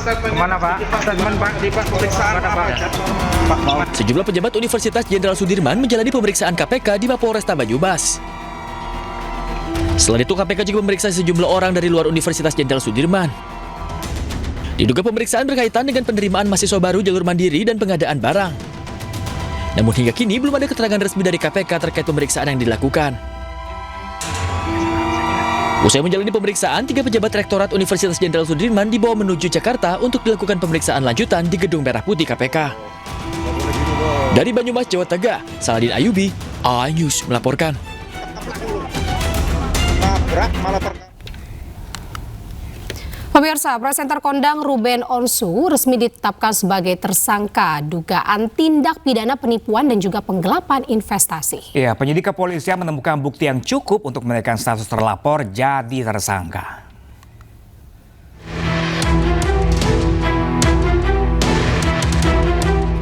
Kemana Pak? Statement Pak di pemeriksaan Pak. Sejumlah pejabat Universitas Jenderal Sudirman menjalani pemeriksaan KPK di Mapolresta Banyumas. Selain itu, KPK juga memeriksa sejumlah orang dari luar Universitas Jenderal Sudirman. Diduga pemeriksaan berkaitan dengan penerimaan mahasiswa baru jalur mandiri dan pengadaan barang. Namun hingga kini belum ada keterangan resmi dari KPK terkait pemeriksaan yang dilakukan. Usai menjalani pemeriksaan, 3 pejabat Rektorat Universitas Jenderal Sudirman dibawa menuju Jakarta untuk dilakukan pemeriksaan lanjutan di Gedung Merah Putih KPK. Dari Banyumas, Jawa Tengah, Saladin Ayubi, iNews melaporkan. Pemirsa, presenter kondang Ruben Onsu resmi ditetapkan sebagai tersangka dugaan tindak pidana penipuan dan juga penggelapan investasi. Ya, penyidik kepolisian menemukan bukti yang cukup untuk menaikkan status terlapor jadi tersangka.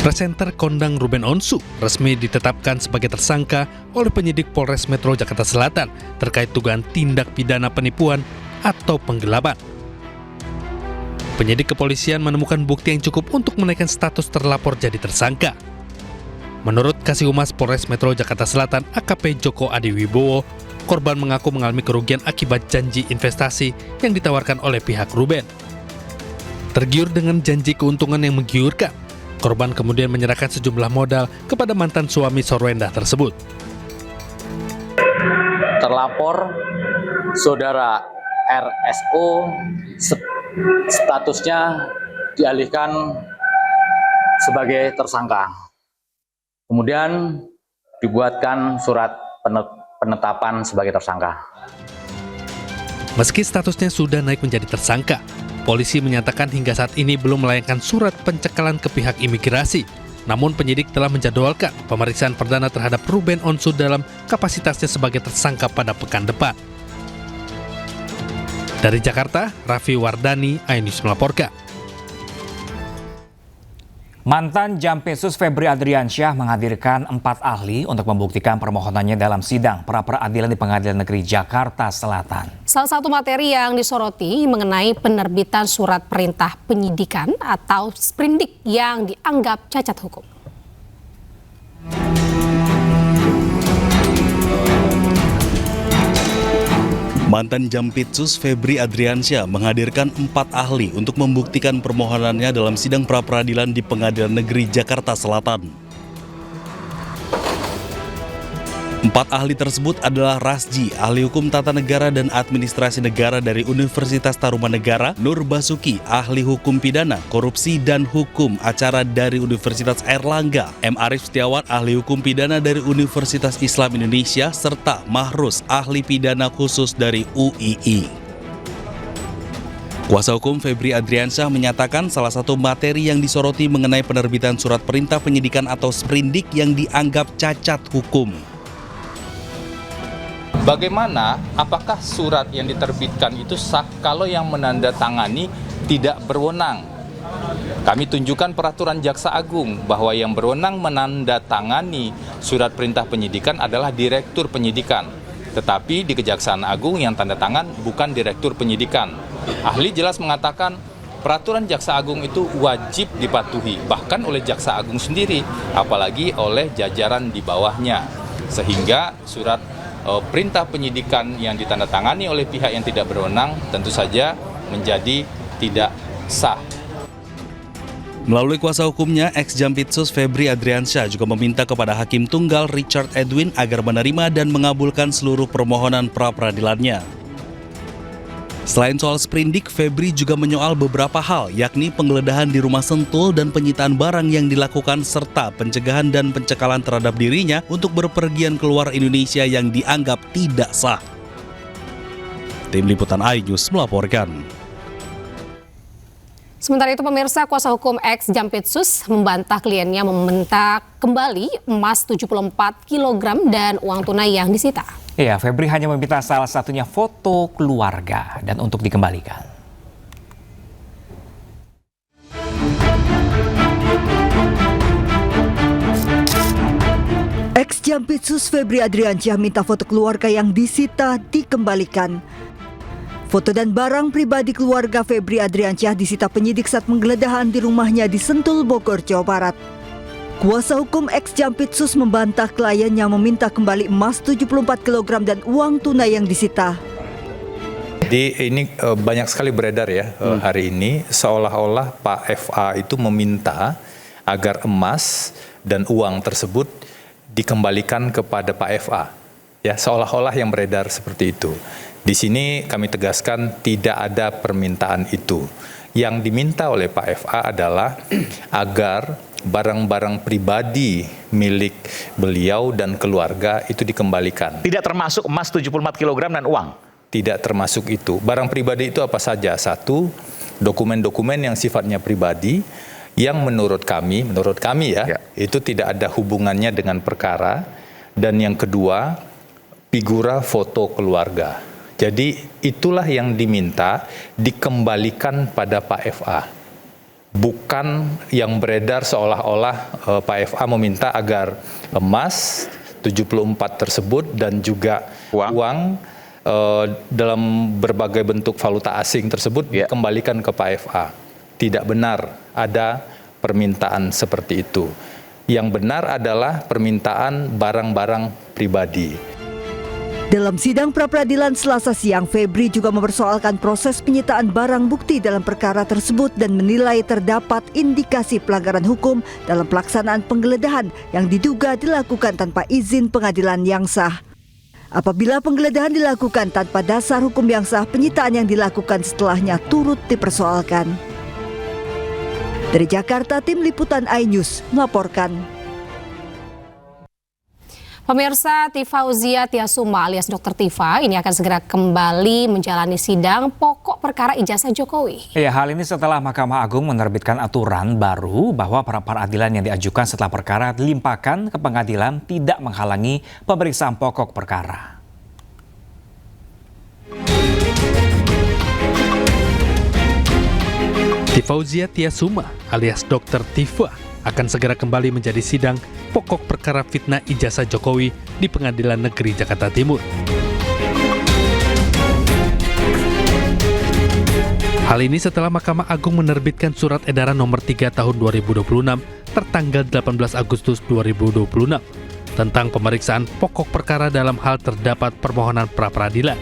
Presenter kondang Ruben Onsu resmi ditetapkan sebagai tersangka oleh penyidik Polres Metro Jakarta Selatan terkait dugaan tindak pidana penipuan atau penggelapan. Penyidik kepolisian menemukan bukti yang cukup untuk menaikkan status terlapor jadi tersangka. Menurut Kasih Humas Polres Metro Jakarta Selatan AKP Joko Adiwibowo, korban mengaku mengalami kerugian akibat janji investasi yang ditawarkan oleh pihak Ruben. Tergiur dengan janji keuntungan yang menggiurkan, korban kemudian menyerahkan sejumlah modal kepada mantan suami Sorwenda tersebut. Terlapor saudara RSO statusnya dialihkan sebagai tersangka. Kemudian dibuatkan surat penetapan sebagai tersangka. Meski statusnya sudah naik menjadi tersangka, polisi menyatakan hingga saat ini belum melayangkan surat pencekalan ke pihak imigrasi. Namun penyidik telah menjadwalkan pemeriksaan perdana terhadap Ruben Onsu dalam kapasitasnya sebagai tersangka pada pekan depan. Dari Jakarta, Raffi Wardani, iNews melaporkan. Mantan Jampitsus Febri Adriansyah menghadirkan 4 ahli untuk membuktikan permohonannya dalam sidang pra-peradilan di Pengadilan Negeri Jakarta Selatan. Salah satu materi yang disoroti mengenai penerbitan surat perintah penyidikan atau sprindik yang dianggap cacat hukum. Mantan Jampitsus Febri Adriansyah menghadirkan 4 ahli untuk membuktikan permohonannya dalam sidang pra-peradilan di Pengadilan Negeri Jakarta Selatan. 4 ahli tersebut adalah Rasji, ahli hukum tata negara dan administrasi negara dari Universitas Tarumanegara, Nur Basuki, ahli hukum pidana, korupsi dan hukum acara dari Universitas Airlangga, M. Arif Setiawan, ahli hukum pidana dari Universitas Islam Indonesia, serta Mahrus, ahli pidana khusus dari UII. Kuasa hukum Febri Adriansyah menyatakan salah satu materi yang disoroti mengenai penerbitan surat perintah penyidikan atau sprindik yang dianggap cacat hukum. Bagaimana, apakah surat yang diterbitkan itu sah kalau yang menandatangani tidak berwenang? Kami tunjukkan peraturan Jaksa Agung bahwa yang berwenang menandatangani surat perintah penyidikan adalah Direktur Penyidikan. Tetapi di Kejaksaan Agung yang tanda tangan bukan Direktur Penyidikan. Ahli jelas mengatakan peraturan Jaksa Agung itu wajib dipatuhi, bahkan oleh Jaksa Agung sendiri, apalagi oleh jajaran di bawahnya. Sehingga surat perintah penyidikan yang ditandatangani oleh pihak yang tidak berwenang tentu saja menjadi tidak sah. Melalui kuasa hukumnya, ex-Jampitsus Febri Adriansyah juga meminta kepada Hakim Tunggal Richard Edwin agar menerima dan mengabulkan seluruh permohonan pra-peradilannya. Selain soal sprindik, Febri juga menyoal beberapa hal, yakni penggeledahan di rumah Sentul dan penyitaan barang yang dilakukan serta pencegahan dan pencekalan terhadap dirinya untuk berpergian keluar Indonesia yang dianggap tidak sah. Tim Liputan iNews melaporkan. Sementara itu pemirsa, kuasa hukum ex-Jampitsus membantah kliennya meminta kembali emas 74 kg dan uang tunai yang disita. Iya, Febri hanya meminta salah satunya foto keluarga dan untuk dikembalikan. Ex-Jampitsus Febri Adriansyah minta foto keluarga yang disita dikembalikan. Foto dan barang pribadi keluarga Febri Adriansyah disita penyidik saat penggeledahan di rumahnya di Sentul, Bogor, Jawa Barat. Kuasa hukum ex-Jampitsus membantah kliennya meminta kembali emas 74 kg dan uang tunai yang disita. Jadi ini banyak sekali beredar ya hari ini, seolah-olah Pak FA itu meminta agar emas dan uang tersebut dikembalikan kepada Pak FA. Ya, seolah-olah yang beredar seperti itu. Di sini kami tegaskan tidak ada permintaan itu. Yang diminta oleh Pak FA adalah agar barang-barang pribadi milik beliau dan keluarga itu dikembalikan. Tidak termasuk emas 74 kg dan uang? Tidak termasuk itu. Barang pribadi itu apa saja? Satu, dokumen-dokumen yang sifatnya pribadi yang menurut kami ya, itu tidak ada hubungannya dengan perkara. Dan yang kedua, figura foto keluarga. Jadi itulah yang diminta dikembalikan pada Pak FA. Bukan yang beredar seolah-olah Pak FA meminta agar emas 74 tersebut dan juga uang dalam berbagai bentuk valuta asing tersebut dikembalikan ke Pak FA. Tidak benar ada permintaan seperti itu. Yang benar adalah permintaan barang-barang pribadi. Dalam sidang pra-peradilan Selasa siang, Febri juga mempersoalkan proses penyitaan barang bukti dalam perkara tersebut dan menilai terdapat indikasi pelanggaran hukum dalam pelaksanaan penggeledahan yang diduga dilakukan tanpa izin pengadilan yang sah. Apabila penggeledahan dilakukan tanpa dasar hukum yang sah, penyitaan yang dilakukan setelahnya turut dipersoalkan. Dari Jakarta, Tim Liputan iNews melaporkan. Pemirsa, Tifauzia Tiasuma alias Dr. Tifa ini akan segera kembali menjalani sidang pokok perkara ijazah Jokowi. Ya, hal ini setelah Mahkamah Agung menerbitkan aturan baru bahwa pra-peradilan yang diajukan setelah perkara dilimpahkan ke pengadilan tidak menghalangi pemeriksaan pokok perkara. Tifauzia Tiasuma alias Dr. Tifa akan segera kembali menjadi sidang pokok perkara fitnah ijazah Jokowi di Pengadilan Negeri Jakarta Timur. Hal ini setelah Mahkamah Agung menerbitkan surat edaran nomor 3 tahun 2026 tertanggal 18 Agustus 2026 tentang pemeriksaan pokok perkara dalam hal terdapat permohonan pra-peradilan.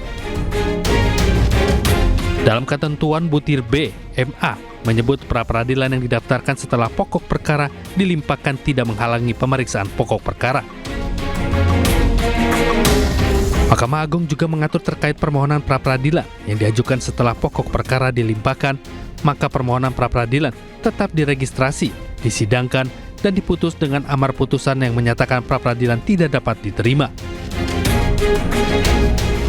Dalam ketentuan butir B, MA menyebut pra-peradilan yang didaftarkan setelah pokok perkara dilimpahkan tidak menghalangi pemeriksaan pokok perkara. Mahkamah Agung juga mengatur terkait permohonan pra-peradilan yang diajukan setelah pokok perkara dilimpahkan, maka permohonan pra-peradilan tetap diregistrasi, disidangkan, dan diputus dengan amar putusan yang menyatakan pra-peradilan tidak dapat diterima.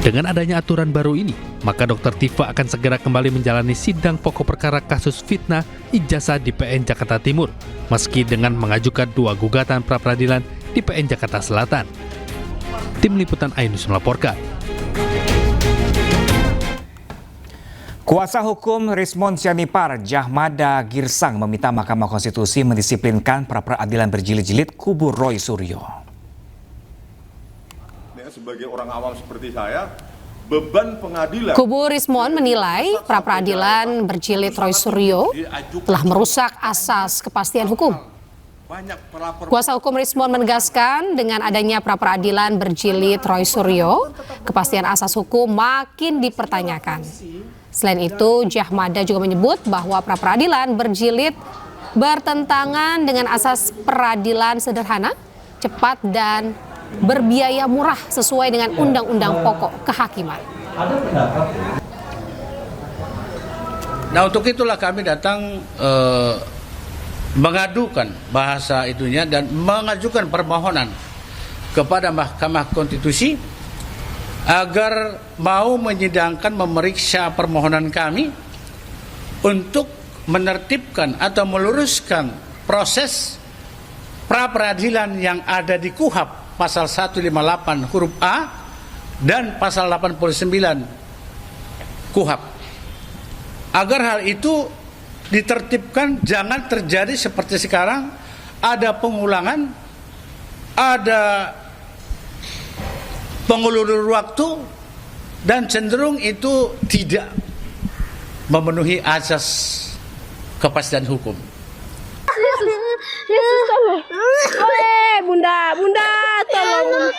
Dengan adanya aturan baru ini, maka Dr. Tifa akan segera kembali menjalani sidang pokok perkara kasus fitnah ijazah di PN Jakarta Timur, meski dengan mengajukan 2 gugatan pra-peradilan di PN Jakarta Selatan. Tim Liputan iNews melaporkan. Kuasa hukum Rismon Sianipar, Jahmada Girsang, meminta Mahkamah Konstitusi mendisiplinkan pra-peradilan berjilid-jilid kubu Roy Suryo. Sebagai orang awam seperti saya, beban pengadilan. Kubu Rismon menilai pra-peradilan berjilid Roy Suryo telah merusak asas kepastian hukum. Kuasa hukum Rismon menegaskan dengan adanya pra-peradilan berjilid Roy Suryo, kepastian asas hukum makin dipertanyakan. Selain itu, Jahmada juga menyebut bahwa pra-peradilan berjilid bertentangan dengan asas peradilan sederhana, cepat, dan berbiaya murah sesuai dengan Undang-Undang Pokok Kehakiman. Nah, untuk itulah kami datang mengadukan bahasa itunya dan mengajukan permohonan kepada Mahkamah Konstitusi agar mau menyidangkan, memeriksa permohonan kami untuk menertibkan atau meluruskan proses pra-peradilan yang ada di KUHP pasal 158 huruf A dan pasal 89 KUHP. Agar hal itu ditertibkan, jangan terjadi seperti sekarang, ada pengulangan, ada pengulur waktu, dan cenderung itu tidak memenuhi asas kepastian hukum. Bunda, tolong.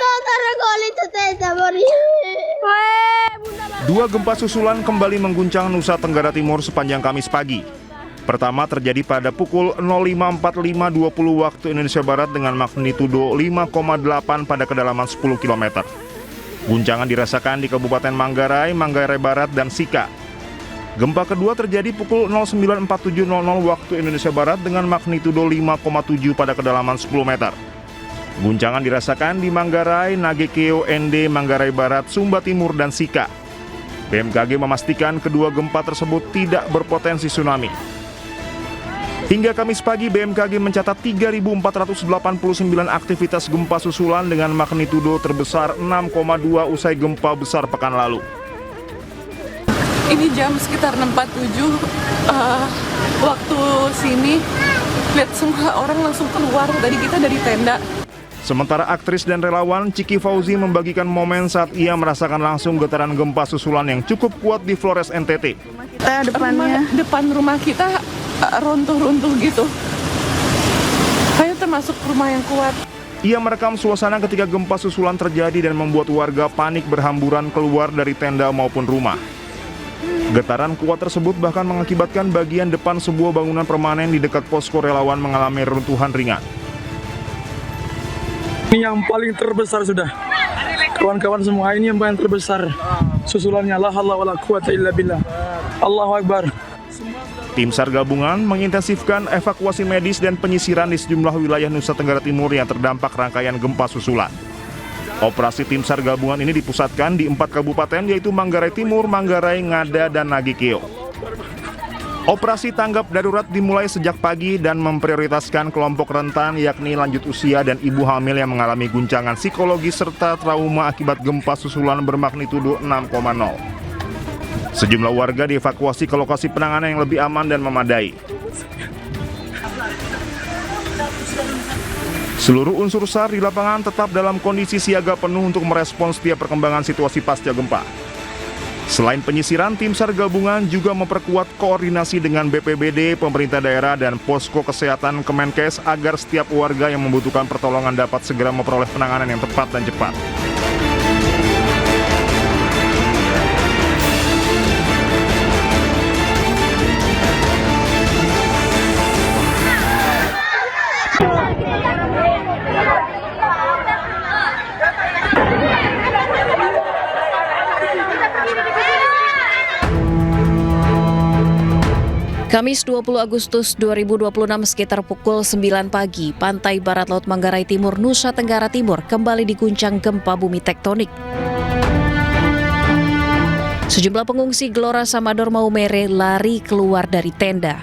Dua gempa susulan kembali mengguncang Nusa Tenggara Timur sepanjang Kamis pagi. Pertama terjadi pada pukul 05.45 waktu Indonesia Barat dengan magnitudo 5,8 pada kedalaman 10 km. Guncangan dirasakan di Kabupaten Manggarai, Manggarai Barat, dan Sika. Gempa kedua terjadi pukul 09.47 waktu Indonesia Barat dengan magnitudo 5,7 pada kedalaman 10 meter. Guncangan dirasakan di Manggarai, Nagekeo, Ende, Manggarai Barat, Sumba Timur, dan Sika. BMKG memastikan kedua gempa tersebut tidak berpotensi tsunami. Hingga Kamis pagi, BMKG mencatat 3.489 aktivitas gempa susulan dengan magnitudo terbesar 6,2 usai gempa besar pekan lalu. Ini jam sekitar 6.47 waktu sini, lihat semua orang langsung keluar tadi kita dari tenda. Sementara aktris dan relawan Ciki Fauzi membagikan momen saat ia merasakan langsung getaran gempa susulan yang cukup kuat di Flores, NTT. Depan rumah kita runtuh-runtuh gitu. Kayak termasuk rumah yang kuat. Ia merekam suasana ketika gempa susulan terjadi dan membuat warga panik berhamburan keluar dari tenda maupun rumah. Getaran kuat tersebut bahkan mengakibatkan bagian depan sebuah bangunan permanen di dekat posko relawan mengalami reruntuhan ringan. Ini yang paling terbesar sudah. Kawan-kawan semua, ini yang paling terbesar. Susulannya la haula wala quwata illa billah. Allahu Akbar. Tim SAR gabungan mengintensifkan evakuasi medis dan penyisiran di sejumlah wilayah Nusa Tenggara Timur yang terdampak rangkaian gempa susulan. Operasi tim SAR gabungan ini dipusatkan di 4 kabupaten yaitu Manggarai Timur, Manggarai, Ngada, dan Nagekeo. Operasi tanggap darurat dimulai sejak pagi dan memprioritaskan kelompok rentan yakni lanjut usia dan ibu hamil yang mengalami guncangan psikologis serta trauma akibat gempa susulan bermagnitudo 6,0. Sejumlah warga dievakuasi ke lokasi penanganan yang lebih aman dan memadai. Seluruh unsur SAR di lapangan tetap dalam kondisi siaga penuh untuk merespons setiap perkembangan situasi pasca gempa. Selain penyisiran, tim SAR gabungan juga memperkuat koordinasi dengan BPBD, pemerintah daerah, dan posko kesehatan Kemenkes agar setiap warga yang membutuhkan pertolongan dapat segera memperoleh penanganan yang tepat dan cepat. Kamis 20 Agustus 2026 sekitar pukul 9 pagi, pantai barat laut Manggarai Timur, Nusa Tenggara Timur kembali diguncang gempa bumi tektonik. Sejumlah pengungsi Gelora Samador Maumere lari keluar dari tenda.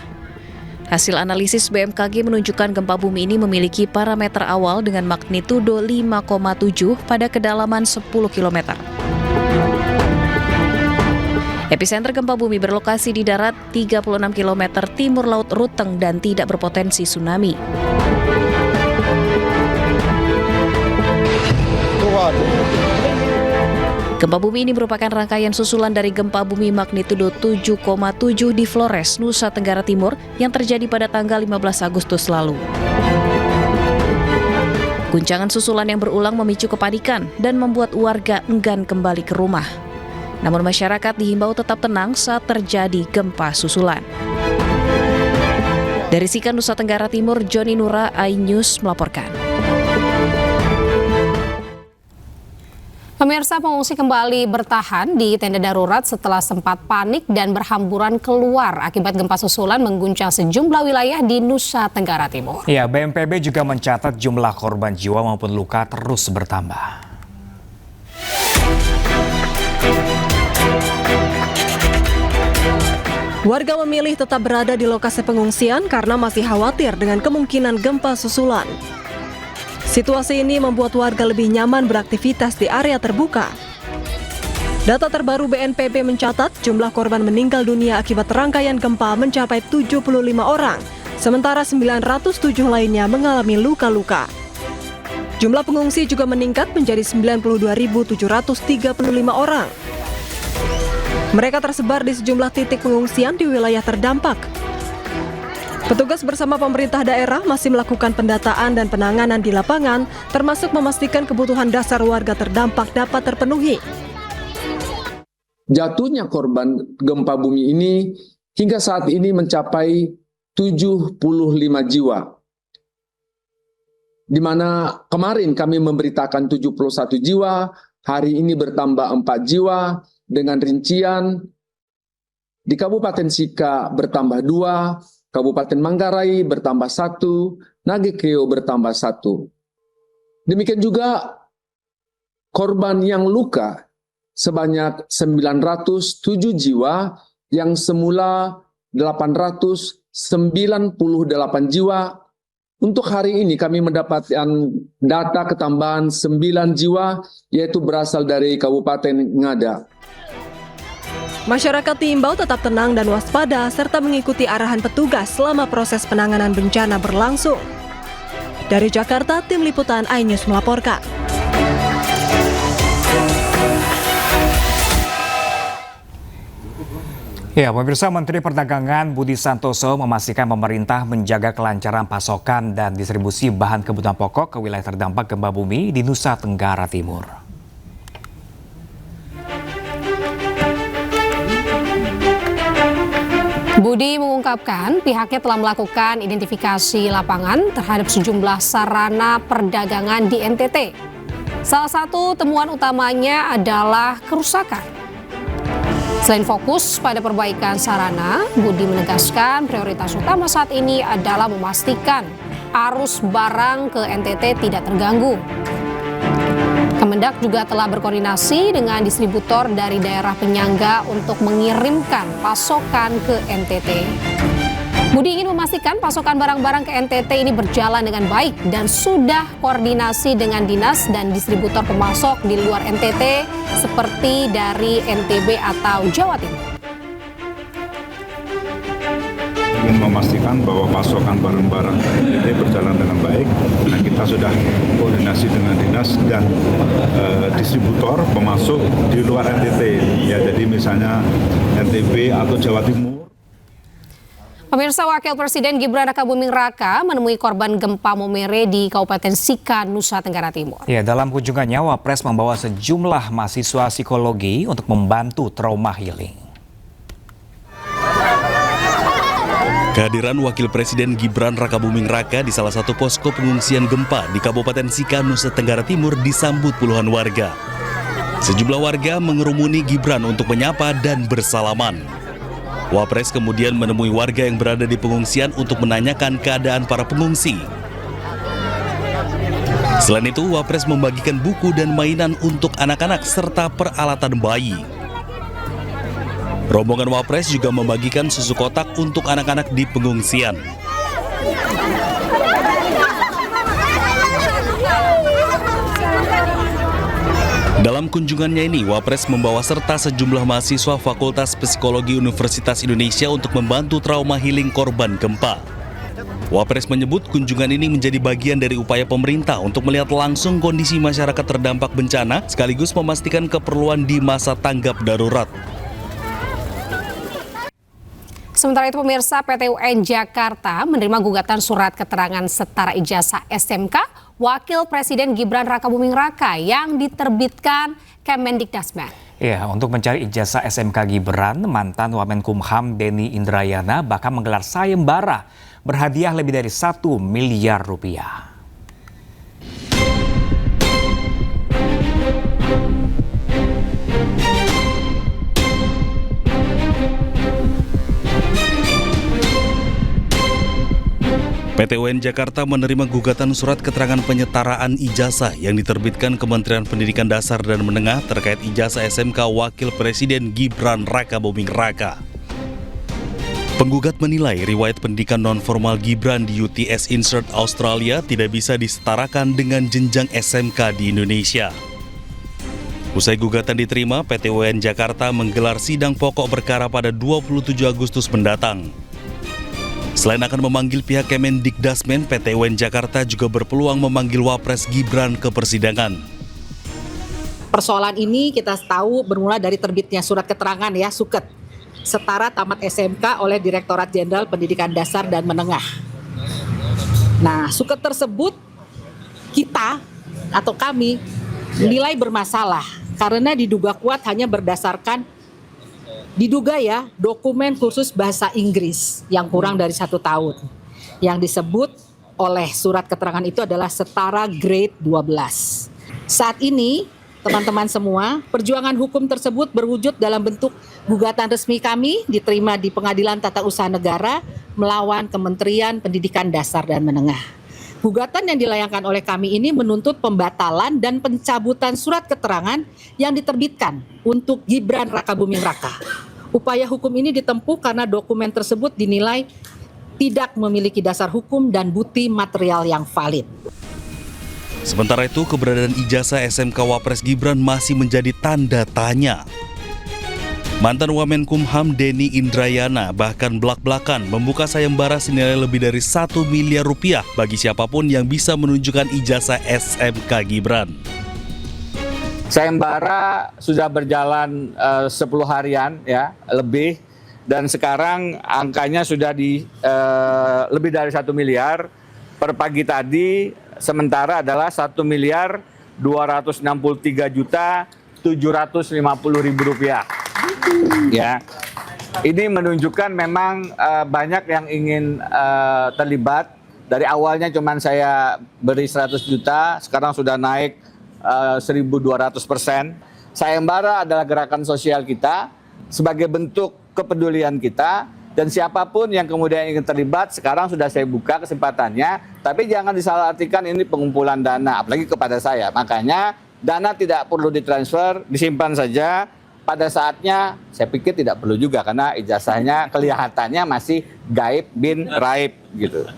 Hasil analisis BMKG menunjukkan gempa bumi ini memiliki parameter awal dengan magnitudo 5,7 pada kedalaman 10 km. Epicenter gempa bumi berlokasi di darat 36 km timur laut Ruteng dan tidak berpotensi tsunami. Gempa bumi ini merupakan rangkaian susulan dari gempa bumi magnitudo 7,7 di Flores, Nusa Tenggara Timur yang terjadi pada tanggal 15 Agustus lalu. Guncangan susulan yang berulang memicu kepanikan dan membuat warga enggan kembali ke rumah. Namun masyarakat dihimbau tetap tenang saat terjadi gempa susulan. Dari Sika, Nusa Tenggara Timur, Joni Nura, iNews melaporkan. Pemirsa, pengungsi kembali bertahan di tenda darurat setelah sempat panik dan berhamburan keluar akibat gempa susulan mengguncang sejumlah wilayah di Nusa Tenggara Timur. Ya, BNPB juga mencatat jumlah korban jiwa maupun luka terus bertambah. Warga memilih tetap berada di lokasi pengungsian karena masih khawatir dengan kemungkinan gempa susulan. Situasi ini membuat warga lebih nyaman beraktivitas di area terbuka. Data terbaru BNPB mencatat jumlah korban meninggal dunia akibat rangkaian gempa mencapai 75 orang, sementara 907 lainnya mengalami luka-luka. Jumlah pengungsi juga meningkat menjadi 92.735 orang. Mereka tersebar di sejumlah titik pengungsian di wilayah terdampak. Petugas bersama pemerintah daerah masih melakukan pendataan dan penanganan di lapangan, termasuk memastikan kebutuhan dasar warga terdampak dapat terpenuhi. Jatuhnya korban gempa bumi ini hingga saat ini mencapai 75 jiwa. Di mana kemarin kami memberitakan 71 jiwa, hari ini bertambah 4 jiwa, dengan rincian di Kabupaten Sika bertambah 2, Kabupaten Manggarai bertambah 1, Nagekeo bertambah 1. Demikian juga korban yang luka sebanyak 907 jiwa yang semula 898 jiwa. Untuk hari ini kami mendapatkan data ketambahan 9 jiwa yaitu berasal dari Kabupaten Ngada. Masyarakat diimbau tetap tenang dan waspada serta mengikuti arahan petugas selama proses penanganan bencana berlangsung. Dari Jakarta, Tim Liputan iNews melaporkan. Ya, pemirsa, Menteri Perdagangan Budi Santoso memastikan pemerintah menjaga kelancaran pasokan dan distribusi bahan kebutuhan pokok ke wilayah terdampak gempa bumi di Nusa Tenggara Timur. Budi mengungkapkan pihaknya telah melakukan identifikasi lapangan terhadap sejumlah sarana perdagangan di NTT. Salah satu temuan utamanya adalah kerusakan. Selain fokus pada perbaikan sarana, Budi menegaskan prioritas utama saat ini adalah memastikan arus barang ke NTT tidak terganggu. Kemendak juga telah berkoordinasi dengan distributor dari daerah penyangga untuk mengirimkan pasokan ke NTT. Budi ingin memastikan pasokan barang-barang ke NTT ini berjalan dengan baik dan sudah koordinasi dengan dinas dan distributor pemasok di luar NTT seperti dari NTB atau Jawa Timur. Ingin memastikan bahwa pasokan barang-barang ke NTT berjalan dengan baik. Nah, kita sudah koordinasi dengan dinas dan distributor pemasok di luar NTT. Ya, jadi misalnya NTB atau Jawa Timur. Pemirsa, Wakil Presiden Gibran Rakabuming Raka menemui korban gempa Momere di Kabupaten Sika, Nusa Tenggara Timur. Ya, dalam kunjungannya, Wapres membawa sejumlah mahasiswa psikologi untuk membantu trauma healing. Kehadiran Wakil Presiden Gibran Rakabuming Raka di salah satu posko pengungsian gempa di Kabupaten Sika, Nusa Tenggara Timur disambut puluhan warga. Sejumlah warga mengerumuni Gibran untuk menyapa dan bersalaman. Wapres kemudian menemui warga yang berada di pengungsian untuk menanyakan keadaan para pengungsi. Selain itu, Wapres membagikan buku dan mainan untuk anak-anak serta peralatan bayi. Rombongan Wapres juga membagikan susu kotak untuk anak-anak di pengungsian. Dalam kunjungannya ini, Wapres membawa serta sejumlah mahasiswa Fakultas Psikologi Universitas Indonesia untuk membantu trauma healing korban gempa. Wapres menyebut kunjungan ini menjadi bagian dari upaya pemerintah untuk melihat langsung kondisi masyarakat terdampak bencana sekaligus memastikan keperluan di masa tanggap darurat. Sementara itu, pemirsa, PT UN Jakarta menerima gugatan surat keterangan setara ijazah SMK Wakil Presiden Gibran Rakabuming Raka yang diterbitkan Kemendikdasmen. Ya, untuk mencari ijazah SMK Gibran, mantan Wamenkumham Denny Indrayana bahkan menggelar sayembara berhadiah lebih dari 1 miliar rupiah. PT UN Jakarta menerima gugatan surat keterangan penyetaraan ijazah yang diterbitkan Kementerian Pendidikan Dasar dan Menengah terkait ijazah SMK Wakil Presiden Gibran Rakabuming Raka. Penggugat menilai riwayat pendidikan non-formal Gibran di UTS Insert Australia tidak bisa disetarakan dengan jenjang SMK di Indonesia. Usai gugatan diterima, PT UN Jakarta menggelar sidang pokok perkara pada 27 Agustus mendatang. Selain akan memanggil pihak Kemendikdasmen, PT UN Jakarta juga berpeluang memanggil Wapres Gibran ke persidangan. Persoalan ini kita tahu bermula dari terbitnya surat keterangan ya, SUKET, setara tamat SMK oleh Direktorat Jenderal Pendidikan Dasar dan Menengah. Nah, SUKET tersebut kita atau kami nilai bermasalah karena diduga kuat hanya berdasarkan dokumen khusus bahasa Inggris yang kurang dari 1 tahun. Yang disebut oleh surat keterangan itu adalah setara grade 12. Saat ini, teman-teman semua, perjuangan hukum tersebut berwujud dalam bentuk gugatan resmi kami diterima di Pengadilan Tata Usaha Negara melawan Kementerian Pendidikan Dasar dan Menengah. Gugatan yang dilayangkan oleh kami ini menuntut pembatalan dan pencabutan surat keterangan yang diterbitkan untuk Gibran Rakabuming Raka. Upaya hukum ini ditempuh karena dokumen tersebut dinilai tidak memiliki dasar hukum dan bukti material yang valid. Sementara itu, keberadaan ijazah SMK Wapres Gibran masih menjadi tanda tanya. Mantan Wamenkumham Denny Indrayana bahkan belak-belakan membuka sayembara senilai lebih dari 1 miliar rupiah bagi siapapun yang bisa menunjukkan ijazah SMK Gibran. Sayembara sudah berjalan 10 harian ya, lebih, dan sekarang angkanya sudah di lebih dari 1 miliar. Per pagi tadi sementara adalah 1.263.750.000 rupiah. Ya, ini menunjukkan memang banyak yang ingin terlibat. Dari awalnya cuman saya beri 100 juta, sekarang sudah naik 1.200%. Sayembara adalah gerakan sosial kita sebagai bentuk kepedulian kita, dan siapapun yang kemudian ingin terlibat sekarang sudah saya buka kesempatannya, tapi jangan disalahartikan ini pengumpulan dana, apalagi kepada saya. Makanya dana tidak perlu ditransfer, disimpan saja. Pada saatnya saya pikir tidak perlu juga karena ijazahnya kelihatannya masih gaib bin raib gitu.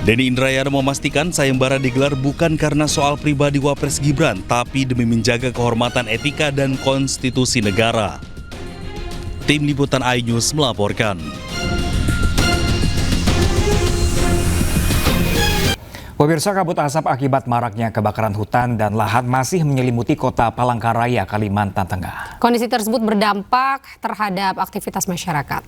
Denny Indrayana memastikan sayembara digelar bukan karena soal pribadi Wapres Gibran, tapi demi menjaga kehormatan etika dan konstitusi negara. Tim Liputan iNews melaporkan. Pemirsa, kabut asap akibat maraknya kebakaran hutan dan lahan masih menyelimuti kota Palangkaraya, Kalimantan Tengah. Kondisi tersebut berdampak terhadap aktivitas masyarakat.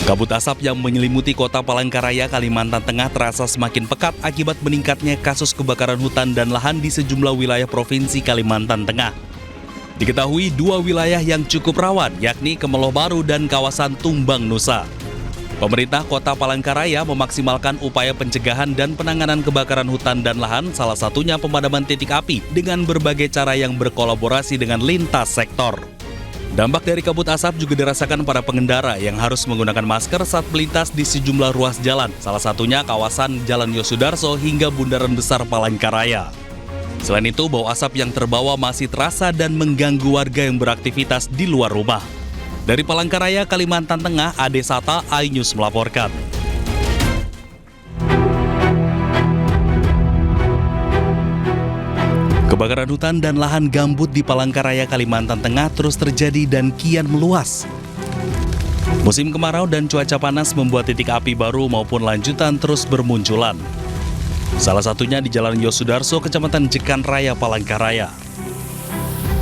Kabut asap yang menyelimuti kota Palangkaraya, Kalimantan Tengah terasa semakin pekat akibat meningkatnya kasus kebakaran hutan dan lahan di sejumlah wilayah Provinsi Kalimantan Tengah. Diketahui 2 wilayah yang cukup rawan, yakni Kemeloh Baru dan kawasan Tumbang Nusa. Pemerintah Kota Palangkaraya memaksimalkan upaya pencegahan dan penanganan kebakaran hutan dan lahan, salah satunya pemadaman titik api dengan berbagai cara yang berkolaborasi dengan lintas sektor. Dampak dari kabut asap juga dirasakan para pengendara yang harus menggunakan masker saat melintas di sejumlah ruas jalan, salah satunya kawasan Jalan Yosudarso hingga Bundaran Besar Palangkaraya. Selain itu, bau asap yang terbawa masih terasa dan mengganggu warga yang beraktivitas di luar rumah. Dari Palangkaraya, Kalimantan Tengah, Ade Sata, iNews melaporkan. Kebakaran hutan dan lahan gambut di Palangkaraya, Kalimantan Tengah terus terjadi dan kian meluas. Musim kemarau dan cuaca panas membuat titik api baru maupun lanjutan terus bermunculan. Salah satunya di Jalan Yosudarso, Kecamatan Jekan Raya, Palangkaraya.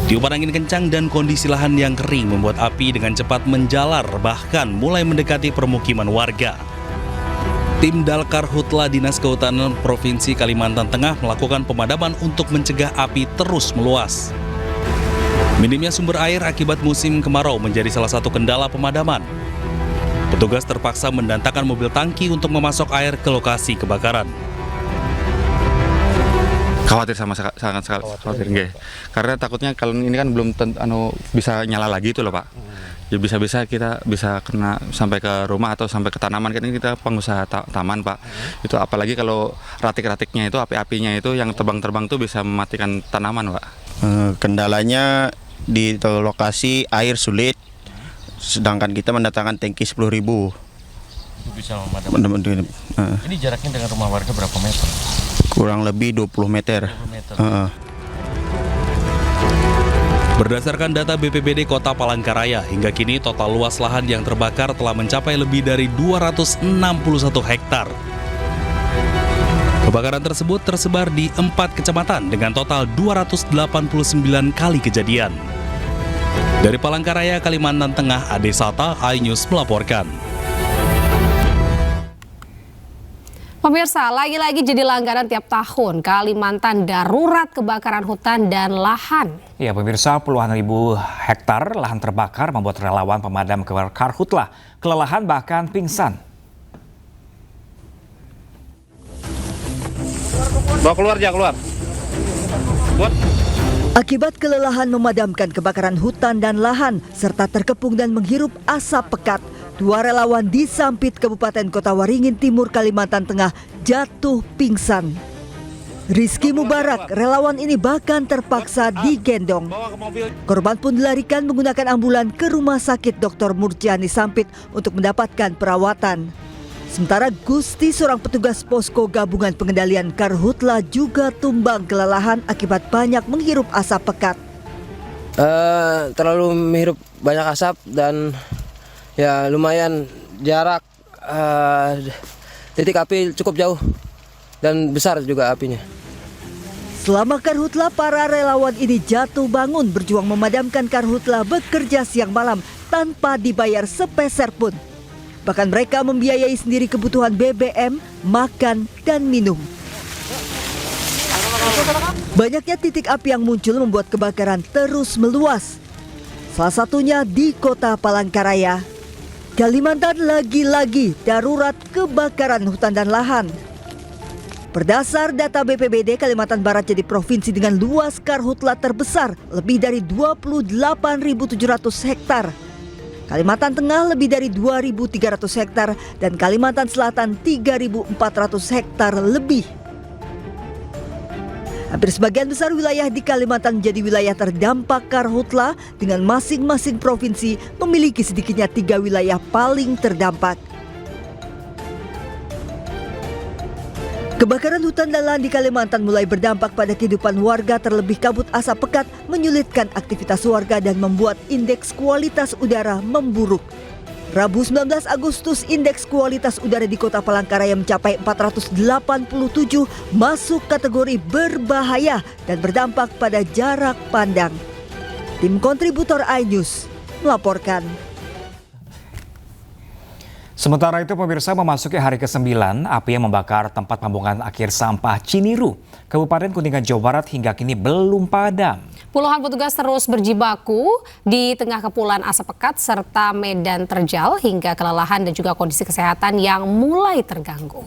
Tiupan angin kencang dan kondisi lahan yang kering membuat api dengan cepat menjalar, bahkan mulai mendekati permukiman warga. Tim Dalkar Hutla Dinas Kehutanan Provinsi Kalimantan Tengah melakukan pemadaman untuk mencegah api terus meluas. Minimnya sumber air akibat musim kemarau menjadi salah satu kendala pemadaman. Petugas terpaksa mendatangkan mobil tangki untuk memasok air ke lokasi kebakaran. Khawatir sangat khawatir, karena takutnya kalau ini kan belum bisa nyala lagi itu loh Pak. Ya bisa-bisa kita bisa kena sampai ke rumah atau sampai ke tanaman, kan ini kita pengusaha taman Pak. Itu apalagi kalau ratik-ratiknya itu, api-apinya itu yang terbang-terbang tuh bisa mematikan tanaman Pak. Kendalanya di lokasi air sulit, sedangkan kita mendatangkan tangki 10.000. Bisa memadamkan. Ini jaraknya dengan rumah warga berapa meter? Kurang lebih 20 meter. 20 meter. Berdasarkan data BPBD Kota Palangkaraya, hingga kini total luas lahan yang terbakar telah mencapai lebih dari 261 hektar. Kebakaran tersebut tersebar di 4 kecamatan dengan total 289 kali kejadian. Dari Palangkaraya, Kalimantan Tengah, Ade Sata, iNews melaporkan. Pemirsa, lagi-lagi jadi langganan tiap tahun Kalimantan darurat kebakaran hutan dan lahan. Ya pemirsa, puluhan ribu hektar lahan terbakar membuat relawan pemadam karhutlah kelelahan bahkan pingsan. Bawa keluar, keluar. Buat. Akibat kelelahan memadamkan kebakaran hutan dan lahan serta terkepung dan menghirup asap pekat, 2 relawan di Sampit, Kabupaten Kota Waringin Timur, Kalimantan Tengah jatuh pingsan. Rizky Mubarak, relawan ini bahkan terpaksa digendong. Korban pun dilarikan menggunakan ambulan ke Rumah Sakit Dr. Murjani Sampit untuk mendapatkan perawatan. Sementara Gusti, seorang petugas posko gabungan pengendalian karhutla, juga tumbang kelelahan akibat banyak menghirup asap pekat. Terlalu menghirup banyak asap dan ya lumayan jarak titik api cukup jauh dan besar juga apinya. Selama karhutla, para relawan ini jatuh bangun berjuang memadamkan karhutla, bekerja siang malam tanpa dibayar sepeser pun. Bahkan mereka membiayai sendiri kebutuhan BBM, makan, dan minum. Banyaknya titik api yang muncul membuat kebakaran terus meluas. Salah satunya di Kota Palangkaraya. Kalimantan lagi-lagi darurat kebakaran hutan dan lahan. Berdasar data BPBD, Kalimantan Barat jadi provinsi dengan luas karhutla terbesar, lebih dari 28.700 hektar. Kalimantan Tengah lebih dari 2.300 hektar dan Kalimantan Selatan 3.400 hektar lebih. Hampir sebagian besar wilayah di Kalimantan menjadi wilayah terdampak karhutla dengan masing-masing provinsi memiliki sedikitnya 3 wilayah paling terdampak. Kebakaran hutan dan lahan di Kalimantan mulai berdampak pada kehidupan warga, terlebih kabut asap pekat menyulitkan aktivitas warga dan membuat indeks kualitas udara memburuk. Rabu 19 Agustus, indeks kualitas udara di Kota Palangkaraya mencapai 487, masuk kategori berbahaya dan berdampak pada jarak pandang. Tim kontributor iNews melaporkan. Sementara itu pemirsa, memasuki hari ke-9, api yang membakar tempat pembuangan akhir sampah Ciniru, Kabupaten Kuningan, Jawa Barat hingga kini belum padam. Puluhan petugas terus berjibaku di tengah kepulan asap pekat serta medan terjal hingga kelelahan dan juga kondisi kesehatan yang mulai terganggu.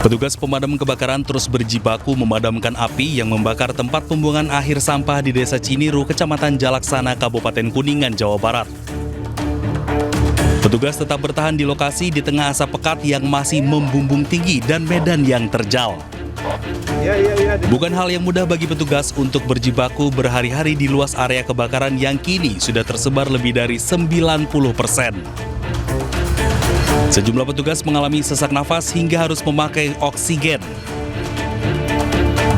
Petugas pemadam kebakaran terus berjibaku memadamkan api yang membakar tempat pembuangan akhir sampah di Desa Ciniru, Kecamatan Jalaksana, Kabupaten Kuningan, Jawa Barat. Petugas tetap bertahan di lokasi di tengah asap pekat yang masih membumbung tinggi dan medan yang terjal. Bukan hal yang mudah bagi petugas untuk berjibaku berhari-hari di luas area kebakaran yang kini sudah tersebar lebih dari 90%. Sejumlah petugas mengalami sesak nafas hingga harus memakai oksigen.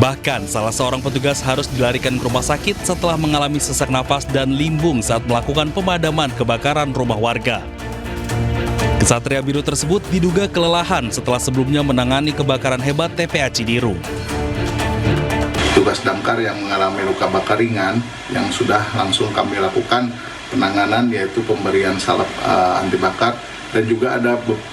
Bahkan salah seorang petugas harus dilarikan ke rumah sakit setelah mengalami sesak nafas dan limbung saat melakukan pemadaman kebakaran rumah warga. Kesatria Biru tersebut diduga kelelahan setelah sebelumnya menangani kebakaran hebat TPA Ciniru. Petugas damkar yang mengalami luka bakar ringan yang sudah langsung kami lakukan penanganan, yaitu pemberian salep anti bakar. Dan juga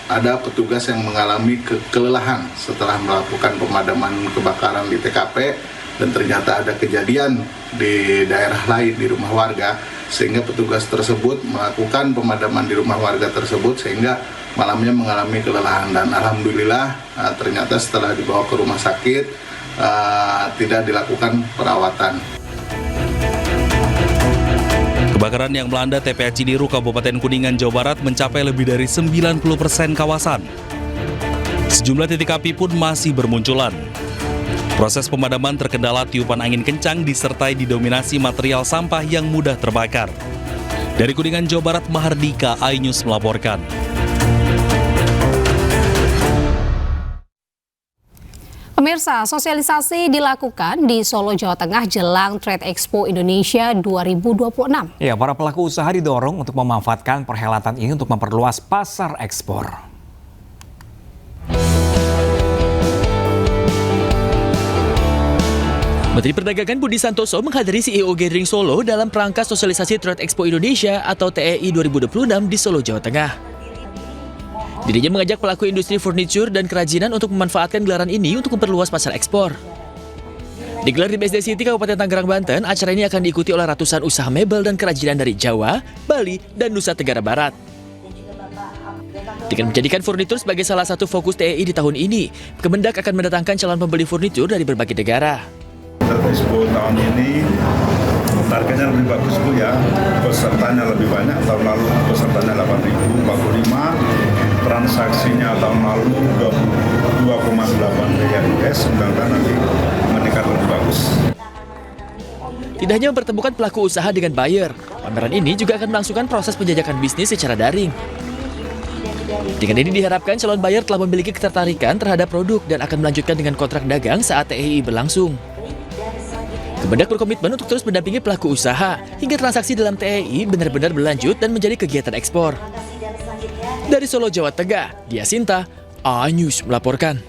ada petugas yang mengalami kelelahan setelah melakukan pemadaman kebakaran di TKP dan ternyata ada kejadian di daerah lain di rumah warga, sehingga petugas tersebut melakukan pemadaman di rumah warga tersebut sehingga malamnya mengalami kelelahan, dan alhamdulillah ternyata setelah dibawa ke rumah sakit tidak dilakukan perawatan. Kebakaran yang melanda TPA Ciniru, Kabupaten Kuningan, Jawa Barat mencapai lebih dari 90% kawasan. Sejumlah titik api pun masih bermunculan. Proses pemadaman terkendala tiupan angin kencang disertai didominasi material sampah yang mudah terbakar. Dari Kuningan, Jawa Barat, Mahardika, iNews melaporkan. Pemirsa, sosialisasi dilakukan di Solo, Jawa Tengah jelang Trade Expo Indonesia 2026. Ya, para pelaku usaha didorong untuk memanfaatkan perhelatan ini untuk memperluas pasar ekspor. Menteri Perdagangan Budi Santoso menghadiri CEO Gathering Solo dalam rangka sosialisasi Trade Expo Indonesia atau TEI 2026 di Solo, Jawa Tengah. Dirinya mengajak pelaku industri furniture dan kerajinan untuk memanfaatkan gelaran ini untuk memperluas pasar ekspor. Digelar di BSD City, Kabupaten Tangerang, Banten, acara ini akan diikuti oleh ratusan usaha mebel dan kerajinan dari Jawa, Bali, dan Nusa Tenggara Barat. Dengan menjadikan furnitur sebagai salah satu fokus TEI di tahun ini, Kemendak akan mendatangkan calon pembeli furnitur dari berbagai negara. Expo tahun ini targetnya lebih bagus Bu ya, pesertanya lebih banyak. Tahun lalu pesertanya 8.045, transaksinya tahun lalu 22,8 miliar US, mudah-mudahan nanti meningkat lebih bagus. Tidak hanya mempertemukan pelaku usaha dengan buyer, pameran ini juga akan melangsungkan proses penjajakan bisnis secara daring. Dengan ini diharapkan calon buyer telah memiliki ketertarikan terhadap produk dan akan melanjutkan dengan kontrak dagang saat TEI berlangsung. Kemendak berkomitmen untuk terus mendampingi pelaku usaha hingga transaksi dalam TEI benar-benar berlanjut dan menjadi kegiatan ekspor. Dari Solo, Jawa Tengah, Dia Sinta, A-News melaporkan.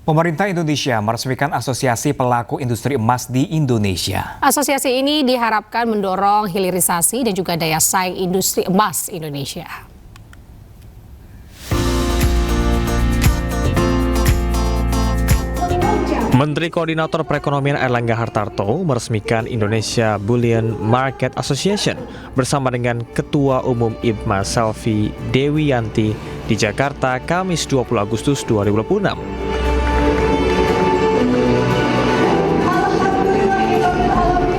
Pemerintah Indonesia meresmikan Asosiasi Pelaku Industri Emas di Indonesia. Asosiasi ini diharapkan mendorong hilirisasi dan juga daya saing industri emas Indonesia. Menteri Koordinator Perekonomian Airlangga Hartarto meresmikan Indonesia Bullion Market Association bersama dengan Ketua Umum IBMA Selvi Dewi Yanti di Jakarta, Kamis 20 Agustus 2026.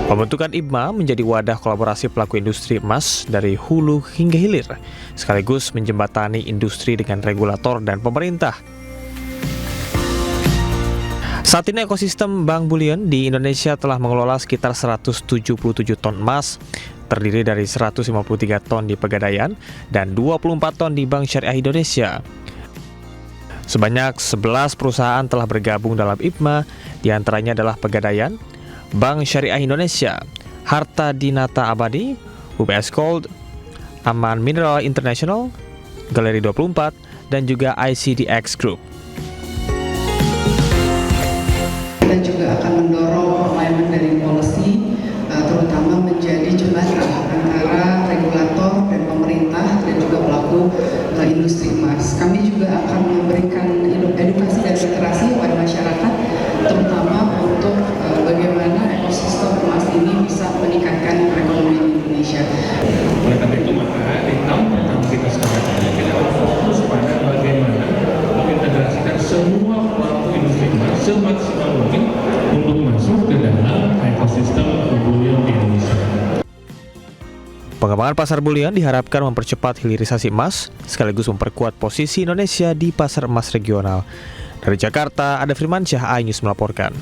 Pembentukan IBMA menjadi wadah kolaborasi pelaku industri emas dari hulu hingga hilir, sekaligus menjembatani industri dengan regulator dan pemerintah. Saat ini ekosistem Bank Bullion di Indonesia telah mengelola sekitar 177 ton emas, terdiri dari 153 ton di Pegadaian dan 24 ton di Bank Syariah Indonesia. Sebanyak 11 perusahaan telah bergabung dalam IBMA, diantaranya adalah Pegadaian, Bank Syariah Indonesia, Harta Dinata Abadi, UBS Gold, Aman Mineral International, Galeri 24, dan juga ICDX Group. Kita juga akan mendorong alignment dari policy, terutama menjadi jembatan antara regulator dan pemerintah dan juga pelaku industri emas. Kami juga akan memberikan edukasi dan literasi kepada masyarakat, terutama untuk bagaimana ekosistem emas ini bisa meningkatkan perekonomian Indonesia. Oleh karena itu maka di tahun pertama kita sekarang kita fokus pada bagaimana mengintegrasikan semua pelaku industri emas semaksimal mungkin untuk masuk ke dalam ekosistem bullion di Indonesia. Pengembangan pasar bullion diharapkan mempercepat hilirisasi emas, sekaligus memperkuat posisi Indonesia di pasar emas regional. Dari Jakarta, ada Firmansyah, A-News melaporkan.